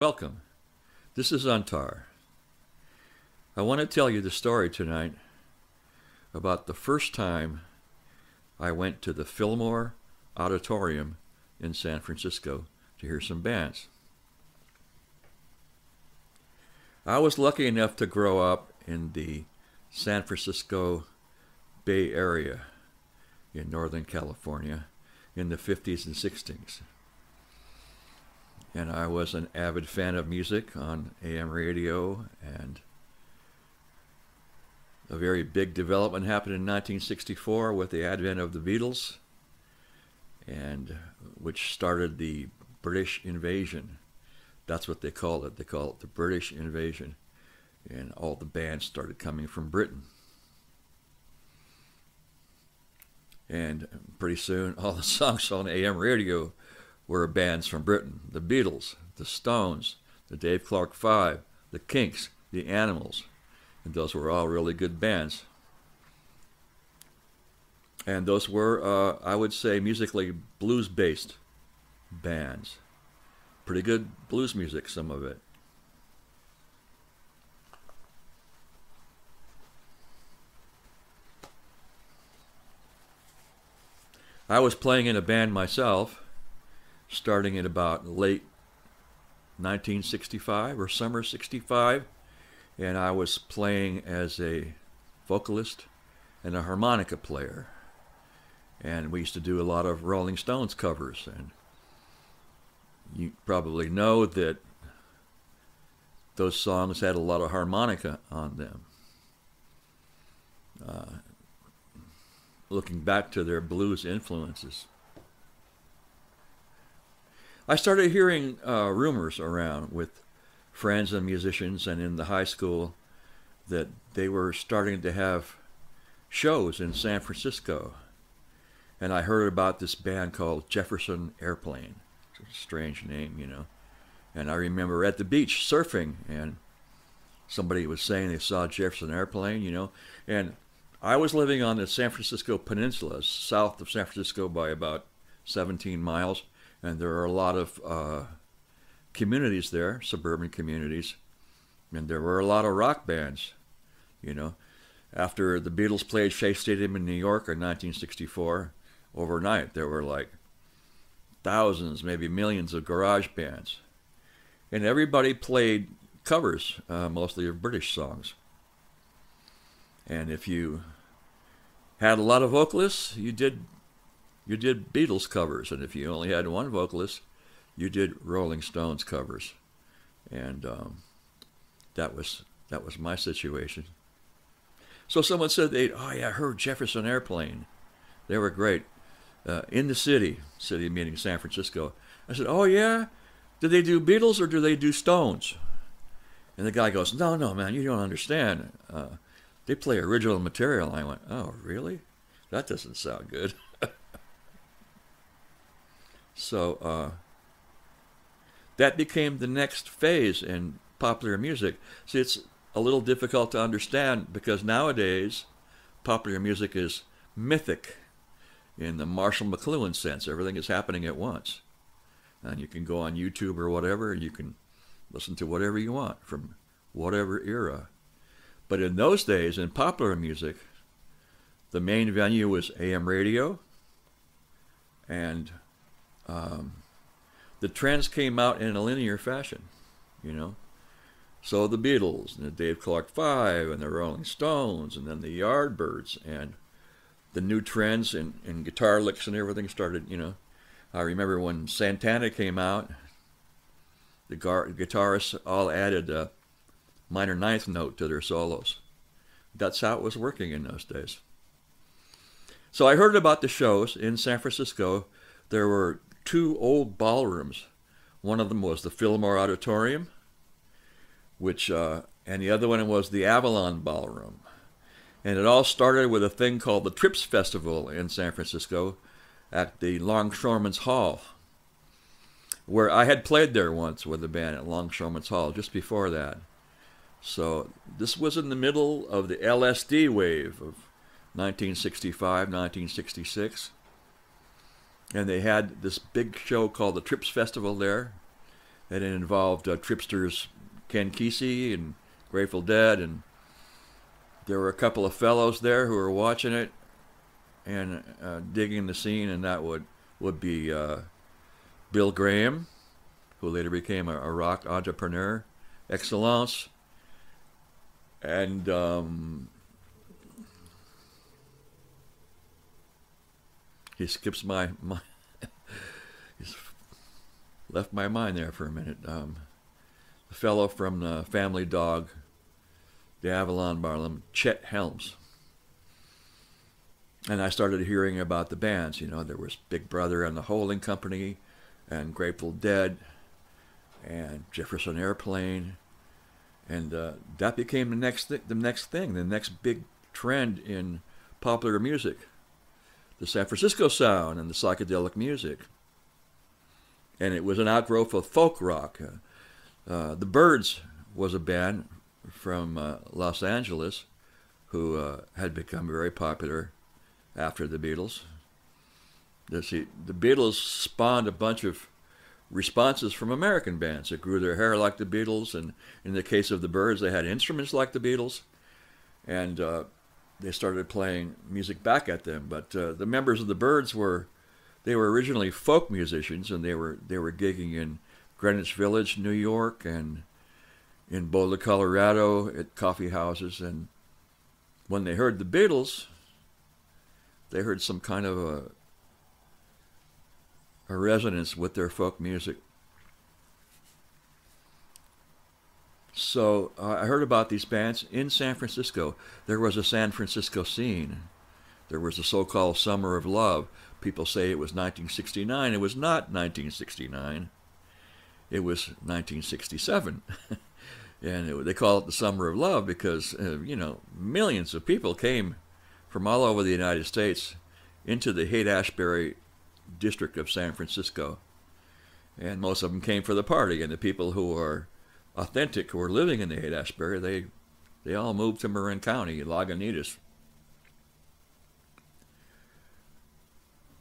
Welcome. This is Untar. I want to tell you the story tonight about the first time I went to the FILLMORE Auditorium in San Francisco to hear some bands. I was lucky enough to grow up in the San Francisco Bay Area in Northern California in the 50s and 60s. And I was an avid fan of music on AM radio, and a very big development happened in 1964 with the advent of the Beatles, and which started the British invasion. That's what they call it. They call it the British invasion. And all the bands started coming from Britain. And pretty soon, all the songs on AM radio were bands from Britain. The Beatles, the Stones, the Dave Clark Five, the Kinks, the Animals. And those were all really good bands. And those were, I would say, musically blues-based bands. Pretty good blues music, some of it. I was playing in a band myself, starting in about late 1965 or summer 65, and I was playing as a vocalist and a harmonica player. And we used to do a lot of Rolling Stones covers, and you probably know that those songs had a lot of harmonica on them. Looking back to their blues influences. I started hearing rumors around with friends and musicians and in the high school that they were starting to have shows in San Francisco. And I heard about this band called Jefferson Airplane. It's a strange name, you know. And I remember at the beach surfing, and somebody was saying they saw Jefferson Airplane, you know. And I was living on the San Francisco Peninsula, south of San Francisco by about 17 miles. And there are a lot of communities there, suburban communities. And there were a lot of rock bands, you know. After the Beatles played Shea Stadium in New York in 1964, overnight there were like thousands, maybe millions of garage bands. And everybody played covers, mostly of British songs. And if you had a lot of vocalists, you did Beatles covers. And if you only had one vocalist, you did Rolling Stones covers. And that was my situation. So someone said, oh yeah, I heard Jefferson Airplane. They were great. In the city meaning San Francisco. I said, oh yeah? Do they do Beatles or do they do Stones? And the guy goes, no, man, you don't understand. They play original material. I went, oh, really? That doesn't sound good. So that became the next phase in popular music. See, it's a little difficult to understand because nowadays popular music is mythic in the Marshall McLuhan sense. Everything is happening at once. And you can go on YouTube or whatever, and you can listen to whatever you want from whatever era. But in those days, in popular music, the main venue was AM radio, and the trends came out in a linear fashion, you know. So the Beatles, and the Dave Clark Five, and the Rolling Stones, and then the Yardbirds, and the new trends in guitar licks and everything started, you know. I remember when Santana came out, the guitarists all added a minor ninth note to their solos. That's how it was working in those days. So I heard about the shows in San Francisco. There were two old ballrooms. One of them was the FILLMORE Auditorium, and the other one was the Avalon Ballroom. And it all started with a thing called the Trips Festival in San Francisco at the Longshoremen's Hall, where I had played there once with a band at Longshoremen's Hall just before that. So this was in the middle of the LSD wave of 1965, 1966. And they had this big show called the Trips Festival there. and it involved Tripster's Ken Kesey and Grateful Dead, and there were a couple of fellows there who were watching it and digging the scene, and that would be Bill Graham, who later became a rock entrepreneur excellence, and he skips my he's left my mind there for a minute. The fellow from the Family Dog, the Avalon Barnum, Chet Helms. And I started hearing about the bands. You know, there was Big Brother and the Holding Company, and Grateful Dead, and Jefferson Airplane, and that became the next thing, the next big trend in popular music, the San Francisco sound and the psychedelic music. And it was an outgrowth of folk rock. The Byrds was a band from Los Angeles who had become very popular after the Beatles. The Beatles spawned a bunch of responses from American bands that grew their hair like the Beatles, and in the case of the Byrds, they had instruments like the Beatles, and they started playing music back at them. But the members of the Byrds were originally folk musicians, and they were gigging in Greenwich Village, New York, and in Boulder, Colorado, at coffee houses. And when they heard the Beatles, they heard some kind of a resonance with their folk music. So I heard about these bands in San Francisco. There was a San Francisco scene. There was the so-called Summer of Love. People say it was 1969. It was not 1969. It was 1967. And they call it the Summer of Love because, millions of people came from all over the United States into the Haight-Ashbury district of San Francisco. And most of them came for the party. And the people who are authentic, who are living in the Haight-Ashbury, they all moved to Marin County, Lagunitas.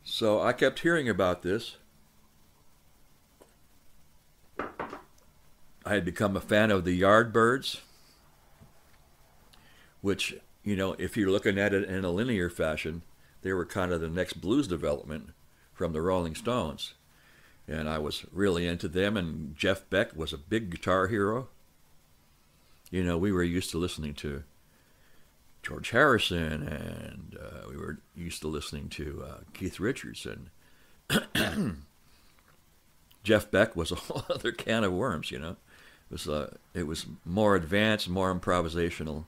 So I kept hearing about this. I had become a fan of the Yardbirds, which, if you're looking at it in a linear fashion, they were kind of the next blues development from the Rolling Stones. And I was really into them, and Jeff Beck was a big guitar hero. We were used to listening to George Harrison, and we were used to listening to Keith Richards, and Jeff Beck was a whole other can of worms. It was more advanced, more improvisational.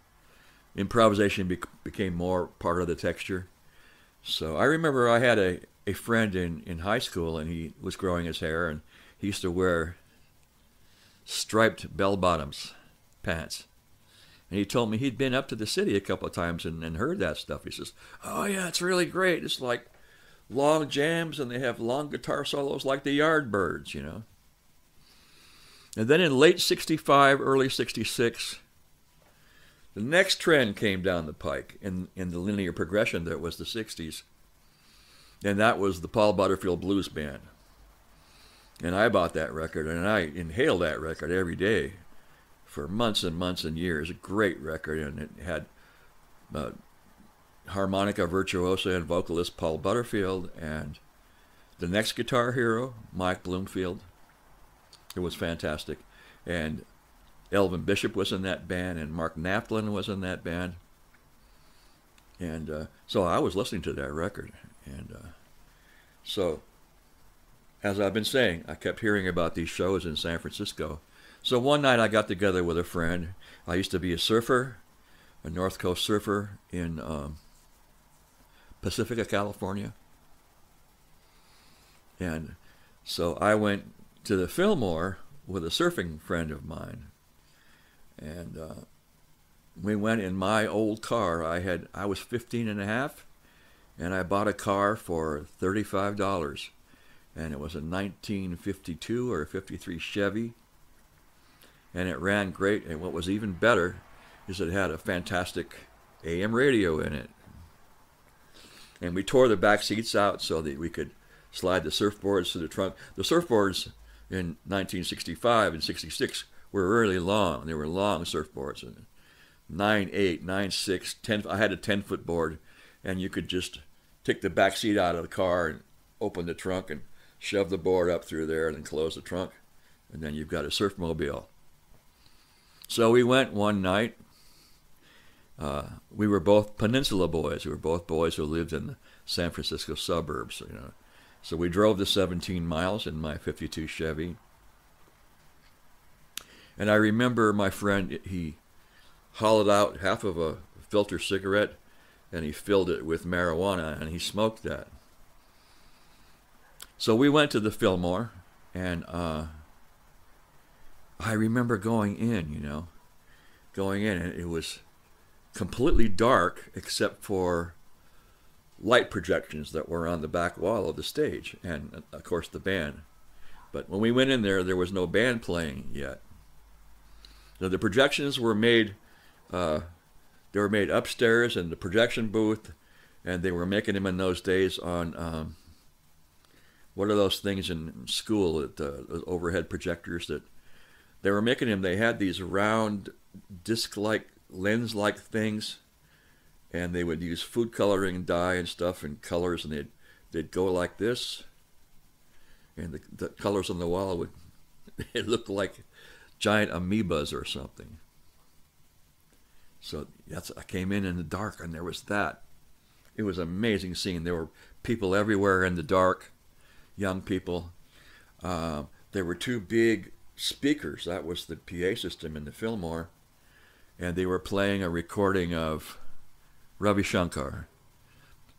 Improvisation became more part of the texture. So I remember I had a friend in high school, and he was growing his hair, and he used to wear striped bell-bottoms pants. And he told me he'd been up to the city a couple of times and heard that stuff. He says, "Oh yeah, it's really great. It's like long jams, and they have long guitar solos like the Yardbirds, And then in late 65, early 66, the next trend came down the pike in the linear progression that was the 60s. And that was the Paul Butterfield Blues Band. And I bought that record, and I inhaled that record every day for months and months and years. A great record, and it had harmonica virtuoso and vocalist Paul Butterfield, and the next guitar hero, Mike Bloomfield. It was fantastic. And Elvin Bishop was in that band, and Mark Knapflin was in that band. And so I was listening to that record. And so, as I've been saying, I kept hearing about these shows in San Francisco. So one night I got together with a friend. I used to be a surfer, a North Coast surfer in Pacifica, California. And so I went to the Fillmore with a surfing friend of mine. And we went in my old car. I was 15 and a half, and I bought a car for $35. And it was a 1952 or 53 Chevy. And it ran great. And what was even better is it had a fantastic AM radio in it. And we tore the back seats out so that we could slide the surfboards to the trunk. The surfboards in 1965 and 66 were really long. They were long surfboards, 9/8, 9/6, 10. I had a 10-foot board, and you could just take the back seat out of the car and open the trunk and shove the board up through there and then close the trunk, and then you've got a surfmobile. So we went one night. We were both Peninsula boys. We were both boys who lived in the San Francisco suburbs, you know. So we drove the 17 miles in my 52 Chevy. And I remember my friend, he hollowed out half of a filter cigarette and he filled it with marijuana and he smoked that. So we went to the Fillmore, and I remember going in, and it was completely dark except for light projections that were on the back wall of the stage and, of course, the band. But when we went in there was no band playing yet. So the projections were made, they were made upstairs in the projection booth, and they were making them in those days on, what are those things in school, the overhead projectors that they were making them? They had these round disc-like, lens-like things, and they would use food coloring dye and stuff and colors, and they'd go like this, and the colors on the wall would it looked like giant amoebas or something. So I came in the dark, and there was that. It was an amazing scene. There were people everywhere in the dark, young people. There were two big speakers. That was the PA system in the Fillmore, and they were playing a recording of Ravi Shankar,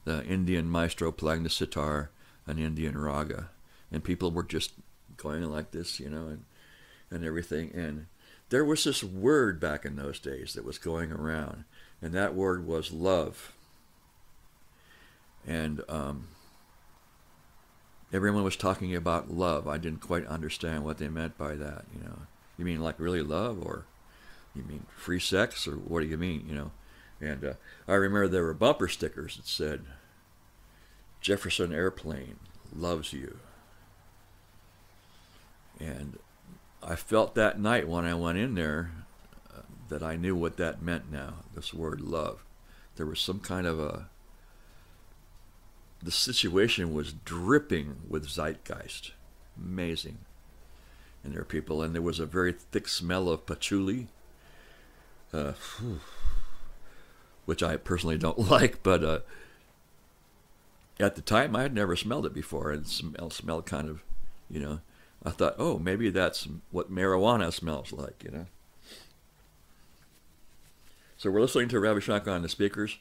the Indian maestro playing the sitar, an Indian raga, and people were just going like this, and everything. And there was this word back in those days that was going around, and that word was love. And everyone was talking about love. I didn't quite understand what they meant by that, You mean like really love, or you mean free sex, or what do you mean, And I remember there were bumper stickers that said, Jefferson Airplane loves you. And I felt that night when I went in there that I knew what that meant now, this word love. There was some kind of the situation was dripping with zeitgeist. Amazing. And there were people, and there was a very thick smell of patchouli, which I personally don't like, but at the time I had never smelled it before, and it smelled kind of, I thought, oh, maybe that's what marijuana smells like, So we're listening to Ravi Shankar on the speakers,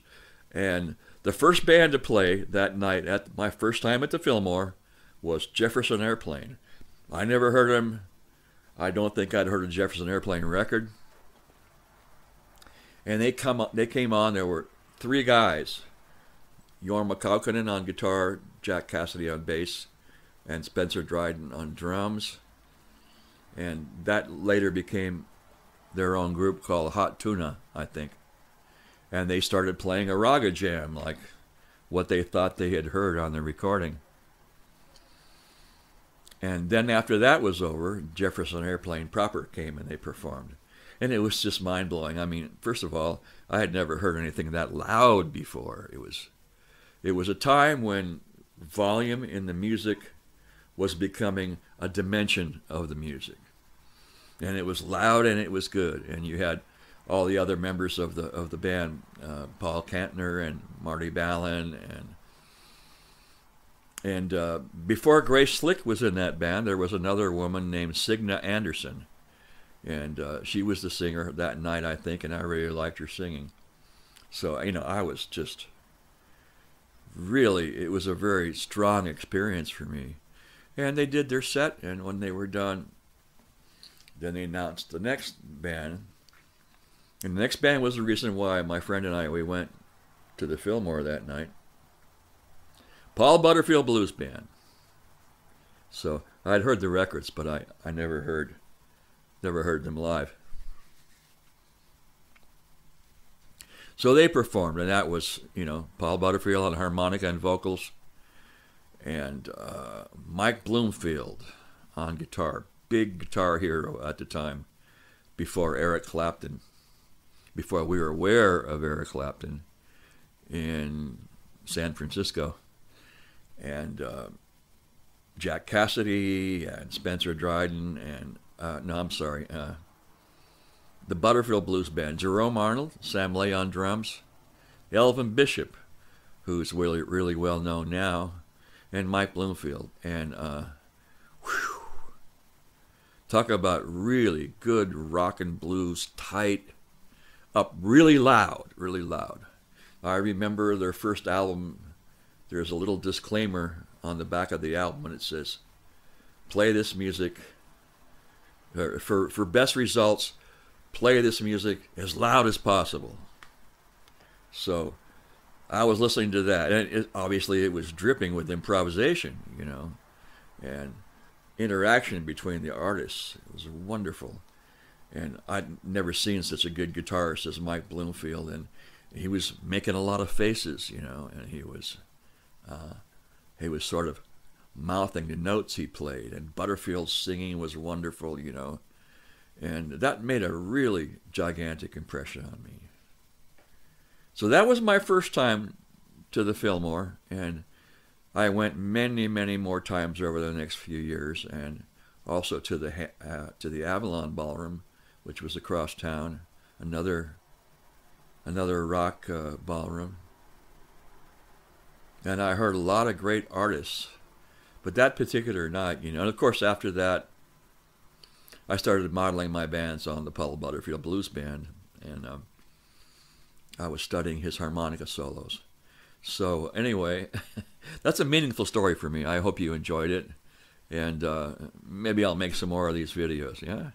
and the first band to play that night at my first time at the Fillmore was Jefferson Airplane. I never heard them. I don't think I'd heard a Jefferson Airplane record. And they came on. There were three guys: Jorma Kaukonen on guitar, Jack Cassidy on bass, and Spencer Dryden on drums. And that later became their own group called Hot Tuna, I think. And they started playing a raga jam, like what they thought they had heard on the recording. And then after that was over, Jefferson Airplane proper came and they performed. And it was just mind-blowing. I mean, first of all, I had never heard anything that loud before. It was a time when volume in the music was becoming a dimension of the music. And it was loud and it was good. And you had all the other members of the band, Paul Kantner and Marty Ballin, and before Grace Slick was in that band, there was another woman named Signa Anderson, and she was the singer that night, I think, and I really liked her singing. So I was just really, it was a very strong experience for me. And they did their set, and when they were done, then they announced the next band. And the next band was the reason why my friend and I, we went to the Fillmore that night. Paul Butterfield Blues Band. So I'd heard the records, but I never heard them live. So they performed, and that was, Paul Butterfield on harmonica and vocals, and Mike Bloomfield on guitar. Big guitar hero at the time, before Eric Clapton, before we were aware of Eric Clapton in San Francisco. And Jack Cassidy and Spencer Dryden and, the Butterfield Blues Band. Jerome Arnold, Sam Lay on drums, Elvin Bishop, who's really, really well known now, and Mike Bloomfield. And talk about really good rock and blues, tight, up really loud, really loud. I remember their first album, there's a little disclaimer on the back of the album, and it says, play this music, for best results, play this music as loud as possible. So I was listening to that, and obviously it was dripping with improvisation, you know, and interaction between the artists. It was wonderful. And I'd never seen such a good guitarist as Mike Bloomfield, and he was making a lot of faces, you know, and he was sort of mouthing the notes he played, and Butterfield's singing was wonderful, you know, and that made a really gigantic impression on me. So that was my first time to the Fillmore, and I went many, many more times over the next few years, and also to the Avalon Ballroom, which was across town, another rock ballroom. And I heard a lot of great artists. But that particular night, you know, and of course after that, I started modeling my bands on the Paul Butterfield Blues Band, and I was studying his harmonica solos. So anyway, that's a meaningful story for me. I hope you enjoyed it, and maybe I'll make some more of these videos, yeah?